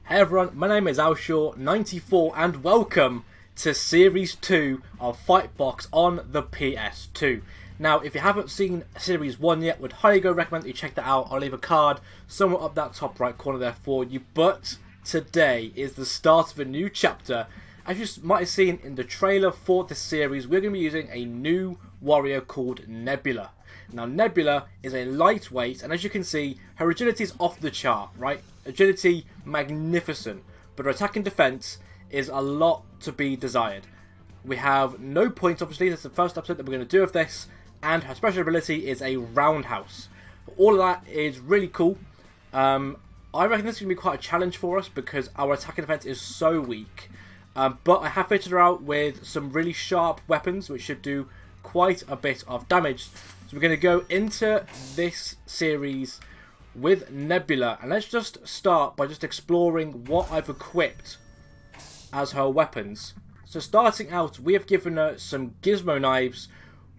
Hey everyone, my name is Alshaw94 and welcome to Series 2 of Fightbox on the PS2. Now, if you haven't seen Series 1 yet, would highly recommend that you check that out. I'll leave a card somewhere up that top right corner there for you. But today is the start of a new chapter. As you might have seen in the trailer for this series, we're going to be using a new warrior called Nebula. Now, Nebula is a lightweight, and as you can see, her agility is off the chart, right? Agility, magnificent, but her attack and defense is a lot to be desired. We have no points, obviously. That's the first episode that we're going to do of this, and her special ability is a roundhouse. All of that is really cool. I reckon this is going to be quite a challenge for us because our attack and defense is so weak. But I have fitted her out with some really sharp weapons, which should do quite a bit of damage. So we're going to go into this series with Nebula, and let's just start by just exploring what I've equipped as her weapons. So starting out, we have given her some gizmo knives,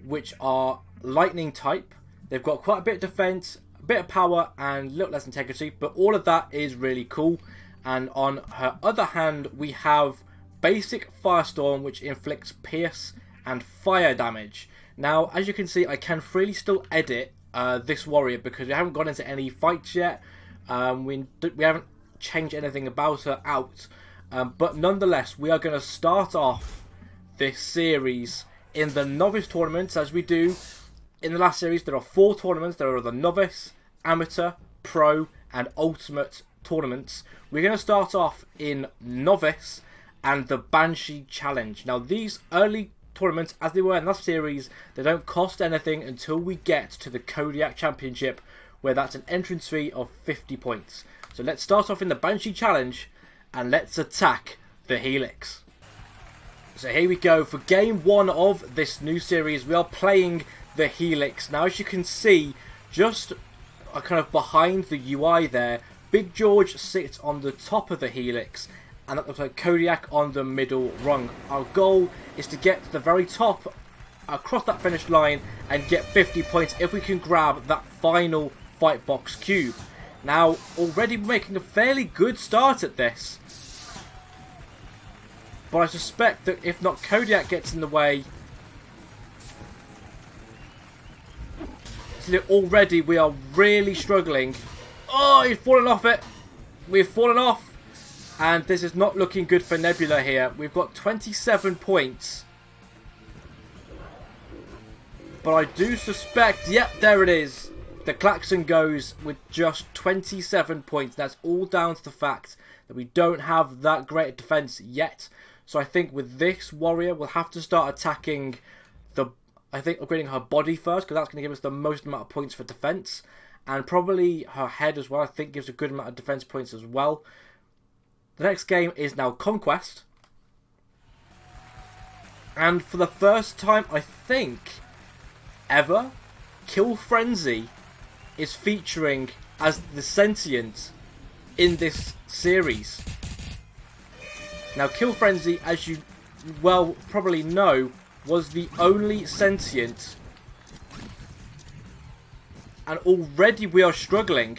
which are lightning type. They've got quite a bit of defense, a bit of power, and a little less integrity, but all of that is really cool. And on her other hand, we have basic Firestorm, which inflicts pierce and fire damage. Now, as you can see, I can freely still edit this warrior because we haven't gone into any fights yet. We haven't changed anything about her out. But nonetheless, we are going to start off this series in the Novice Tournaments, as we do in the last series. There are 4 tournaments. There are the Novice, Amateur, Pro, and Ultimate tournaments. We're going to start off in Novice and the Banshee Challenge. Now, these early tournaments, as they were in last series, they don't cost anything until we get to the Kodiak Championship, where that's an entrance fee of 50 points. So let's start off in the Banshee Challenge, and let's attack the Helix. So here we go for game 1 of this new series. We are playing the Helix. Now, as you can see, just kind of behind the UI there, Big George sits on the top of the Helix, and that looks like Kodiak on the middle rung. Our goal is to get to the very top, across that finish line, and get 50 points if we can grab that final Fightbox cube. Now, already we're making a fairly good start at this, but I suspect that if not Kodiak gets in the way, already we are really struggling. Oh, he's fallen off it. We've fallen off. And this is not looking good for Nebula here. We've got 27 points. But I do suspect, yep, there it is. The klaxon goes with just 27 points. That's all down to the fact that we don't have that great defense yet. So I think with this warrior, we'll have to start attacking upgrading her body first, because that's going to give us the most amount of points for defense. And probably her head as well, I think gives a good amount of defense points as well. The next game is now Conquest. And for the first time, I think, ever, Kill Frenzy is featuring as the sentient in this series. Now, Kill Frenzy, as you well probably know, was the only sentient. And already we are struggling.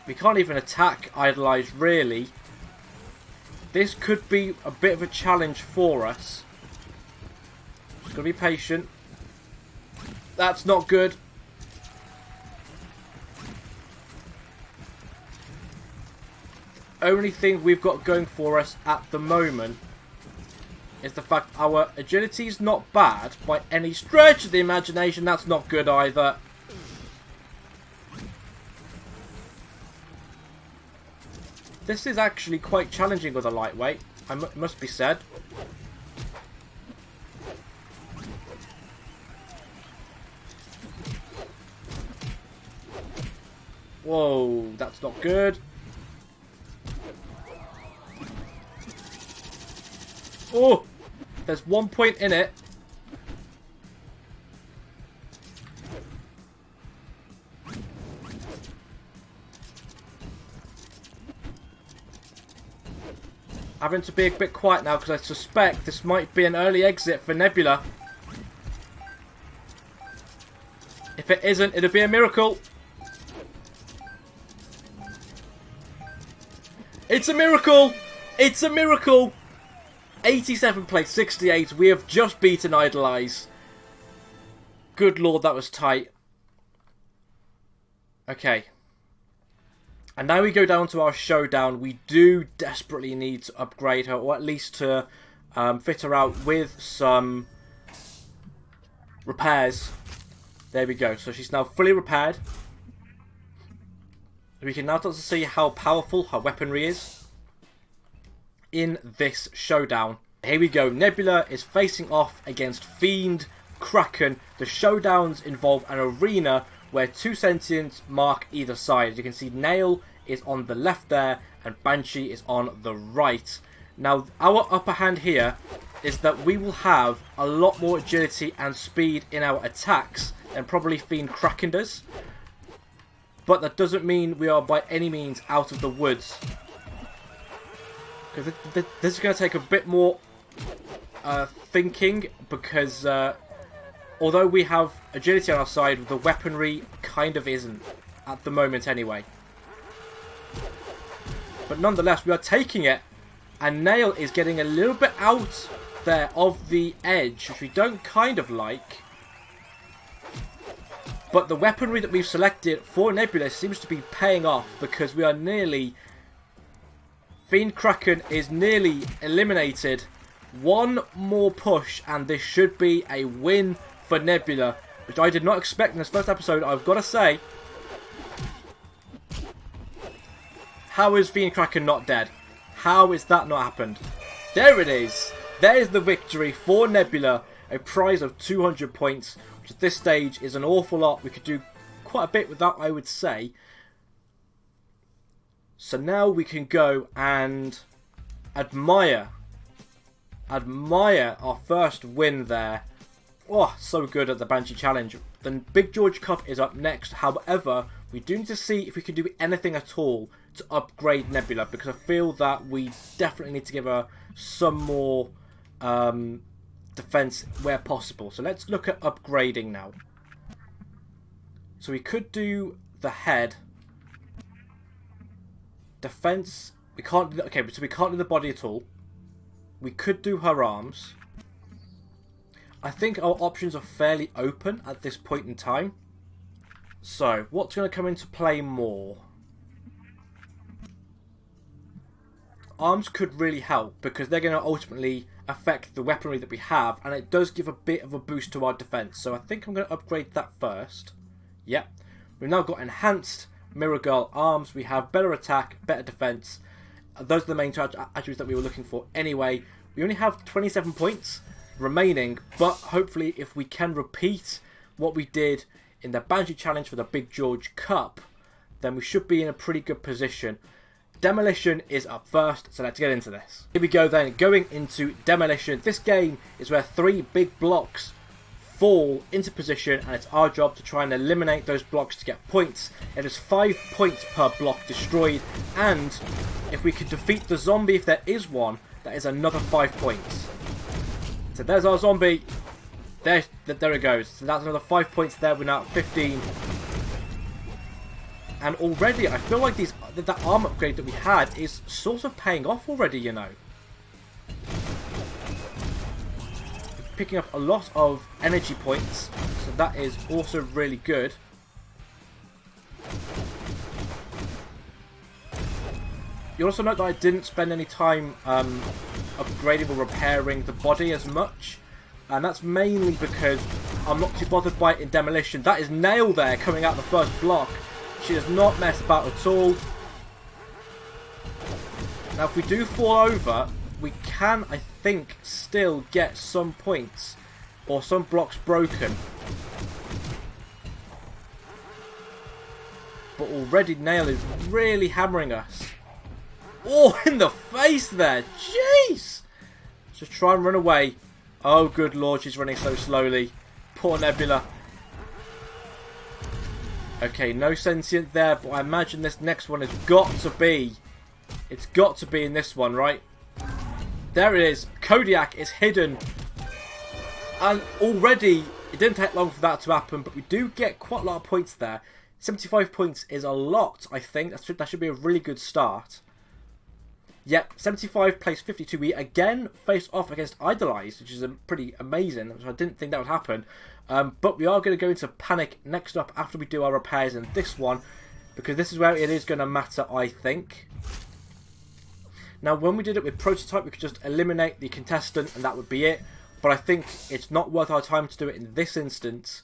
We can't even attack Idolize, really. This could be a bit of a challenge for us. Just gotta be patient. That's not good. The only thing we've got going for us at the moment is the fact our agility is not bad by any stretch of the imagination. That's not good either. This is actually quite challenging with a lightweight, it must be said. Whoa, that's not good. Oh, there's 1 point in it. Having to be a bit quiet now because I suspect this might be an early exit for Nebula. If it isn't, it'll be a miracle. It's a miracle! It's a miracle! 87 plays 68. We have just beaten Idolize. Good lord, that was tight. Okay. And now we go down to our showdown. We do desperately need to upgrade her, or at least to fit her out with some repairs. There we go. So she's now fully repaired. We can now start to see how powerful her weaponry is in this showdown. Here we go. Nebula is facing off against Fiend, Kraken. The showdowns involve an arena where two sentients mark either side. As you can see, Nail is on the left there and Banshee is on the right. Now, our upper hand here is that we will have a lot more agility and speed in our attacks than probably Fiend Kraken does. But that doesn't mean we are by any means out of the woods. Because this is going to take a bit more thinking, because although we have agility on our side, the weaponry kind of isn't, at the moment anyway. But nonetheless, we are taking it, and Nail is getting a little bit out there of the edge, which we don't kind of like. But the weaponry that we've selected for Nebula seems to be paying off, because we are nearly... Fiend Kraken is nearly eliminated. One more push and this should be a win for Nebula, which I did not expect in this first episode, I've got to say. How is Fiend Kraken not dead? How is that not happened? There it is. There is the victory for Nebula. A prize of 200 points, which at this stage is an awful lot. We could do quite a bit with that, I would say. So now we can go and admire our first win there. Oh, so good at the Banshee Challenge. The Big George Cup is up next. However, we do need to see if we can do anything at all to upgrade Nebula, because I feel that we definitely need to give her some more defense where possible. So let's look at upgrading now. So we could do the head. Defense, we can't do, okay, so we can't do the body at all. We could do her arms. I think our options are fairly open at this point in time. So, what's going to come into play more? Arms could really help, because they're going to ultimately affect the weaponry that we have, and it does give a bit of a boost to our defense. So I think I'm going to upgrade that first. Yep. We've now got enhanced Mirror Girl arms. We have better attack, better defense. Those are the main attributes that we were looking for anyway. We only have 27 points remaining, but hopefully if we can repeat what we did in the Banshee Challenge for the Big George Cup, then we should be in a pretty good position. Demolition is up first, so let's get into this. Here we go then, going into Demolition. This game is where 3 big blocks fall into position, and it's our job to try and eliminate those blocks to get points. It is 5 points per block destroyed, and if we can defeat the zombie, if there is one, that is another 5 points. So there's our zombie. There it goes. So that's another 5 points there. We're now at 15. And already, I feel like that arm upgrade that we had is sort of paying off already, you know. Picking up a lot of energy points, so that is also really good. You'll also note that I didn't spend any time upgrading or repairing the body as much, and that's mainly because I'm not too bothered by it in Demolition. That is Nail there coming out the first block. She does not mess about at all. Now if we do fall over, we can, I think, still get some points or some blocks broken. But already Nail is really hammering us. Oh, in the face there. Jeez. Just try and run away. Oh, good lord, she's running so slowly. Poor Nebula. Okay, no sentient there, but I imagine this next one has got to be. It's got to be in this one, right? There it is. Kodiak is hidden. And already, it didn't take long for that to happen, but we do get quite a lot of points there. 75 points is a lot, I think. That should be a really good start. Yep, 75 plays 52. We again face off against Idolized, which is pretty amazing. I didn't think that would happen. But we are going to go into Panic next up after we do our repairs in this one, because this is where it is going to matter, I think. Now, when we did it with Prototype, we could just eliminate the contestant and that would be it. But I think it's not worth our time to do it in this instance.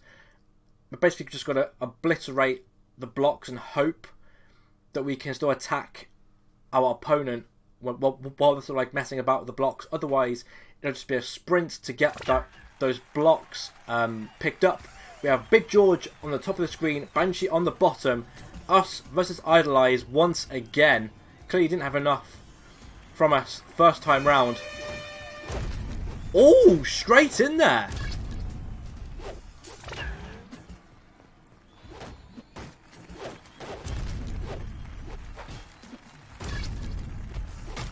We're basically just got to obliterate the blocks and hope that we can still attack our opponent while they're sort of like messing about with the blocks. Otherwise, it'll just be a sprint to get those blocks picked up. We have Big George on the top of the screen, Banshee on the bottom. Us versus Idolize once again. Clearly didn't have enough from us first time round. Oh, straight in there.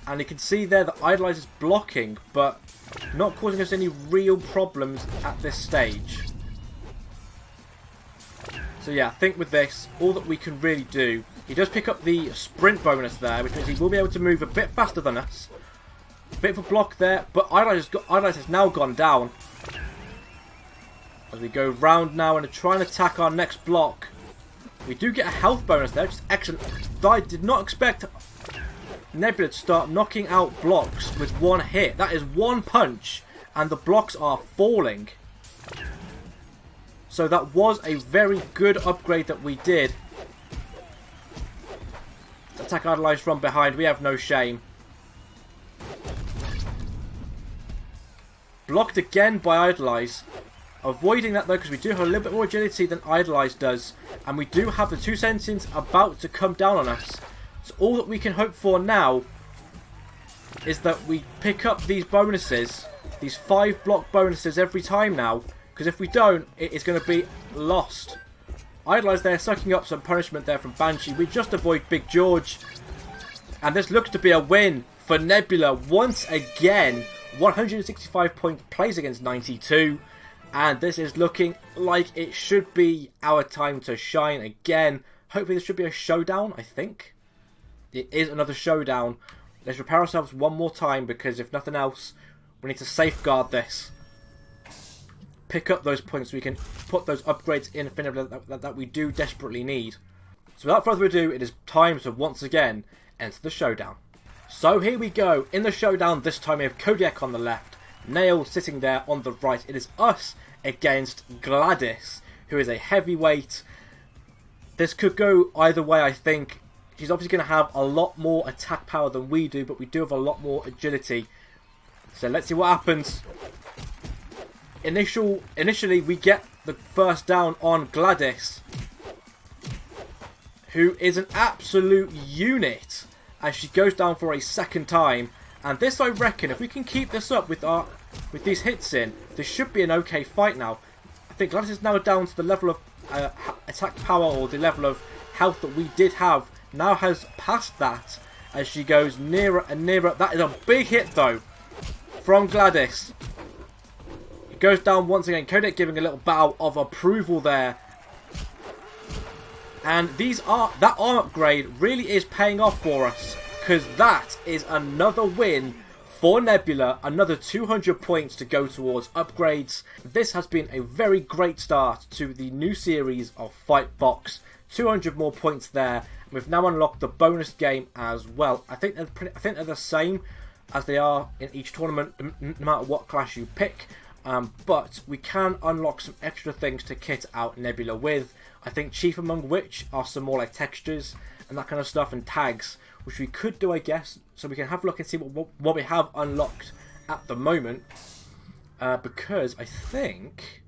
And you can see there that Idolize is blocking, but not causing us any real problems at this stage. So yeah, I think with this, all that we can really do, he does pick up the sprint bonus there, which means he will be able to move a bit faster than us. A bit of a block there, but Idolize has now gone down. As we go round now and try and attack our next block. We do get a health bonus there, which is excellent. I did not expect Nebula to start knocking out blocks with one hit. That is one punch, and the blocks are falling. So that was a very good upgrade that we did. Attack Idolize from behind. We have no shame. Blocked again by Idolize. Avoiding that though, because we do have a little bit more agility than Idolize does. And we do have the 2 sentients about to come down on us. So all that we can hope for now is that we pick up these bonuses. These 5 block bonuses every time now. Because if we don't, it is going to be lost. Idolize there, sucking up some punishment there from Banshee. We just avoid Big George. And this looks to be a win for Nebula once again. 165 points, plays against 92. And this is looking like it should be our time to shine again. Hopefully this should be a showdown, I think. It is another showdown. Let's repair ourselves one more time, because if nothing else, we need to safeguard this. Pick up those points so we can put those upgrades in that we do desperately need. So without further ado, it is time to once again enter the showdown. So here we go. In the showdown this time we have Kodiak on the left, Nail sitting there on the right. It is us against Gladys, who is a heavyweight. This could go either way, I think. She's obviously going to have a lot more attack power than we do, but we do have a lot more agility. So let's see what happens. Initially, we get the first down on Gladys, who is an absolute unit as she goes down for a second time. And this, I reckon, if we can keep this up with these hits in, this should be an okay fight now. I think Gladys is now down to the level of attack power, or the level of health that we did have. Now has passed that as she goes nearer and nearer. That is a big hit though from Gladys. Goes down once again. Kodak giving a little bow of approval there. And that arm upgrade really is paying off for us, because that is another win for Nebula. Another 200 points to go towards upgrades. This has been a very great start to the new series of Fightbox. 200 more points there. We've now unlocked the bonus game as well. I think they're the same as they are in each tournament, no matter what class you pick. But we can unlock some extra things to kit out Nebula with. I think chief among which are some more like textures and that kind of stuff, and tags, which we could do, I guess. So we can have a look and see what we have unlocked at the moment. Because I think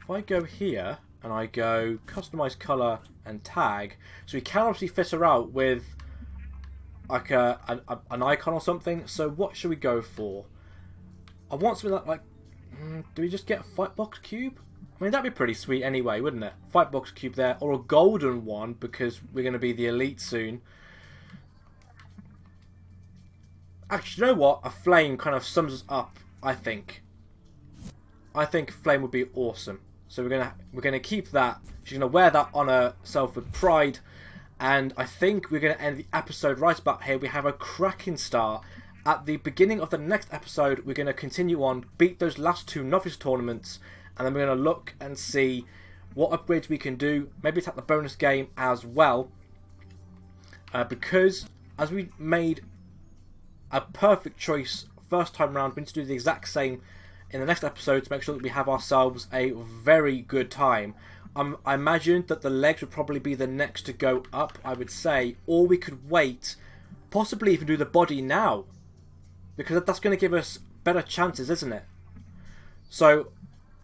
if I go here and I go customize color and tag, so we can obviously fit her out with like an icon or something. So what should we go for? I want something like do we just get a Fightbox cube? I mean, that'd be pretty sweet anyway, wouldn't it? Fightbox cube there, or a golden one, because we're going to be the elite soon. Actually, you know what? A flame kind of sums us up, I think. I think flame would be awesome. So we're gonna keep that. She's gonna wear that on herself with pride. And I think we're going to end the episode right about here. We have a cracking start. At the beginning of the next episode, we're going to continue on, beat those last 2 Novice Tournaments, and then we're going to look and see what upgrades we can do. Maybe attack the bonus game as well. Because as we made a perfect choice first time round, we need to do the exact same in the next episode to make sure that we have ourselves a very good time. I imagine that the legs would probably be the next to go up, I would say, or we could wait, possibly even do the body now, because that's going to give us better chances, isn't it? So,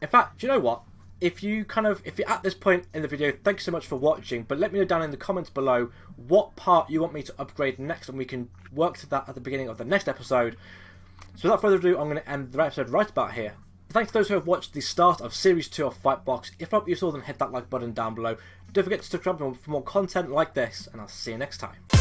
in fact, do you know what? If you're at this point in the video, thanks so much for watching, but let me know down in the comments below what part you want me to upgrade next, and we can work to that at the beginning of the next episode. So without further ado, I'm going to end the episode right about here. Thanks to those who have watched the start of Series 2 of Fightbox. If I hope you saw, then hit that like button down below. Don't forget to subscribe for more content like this, and I'll see you next time.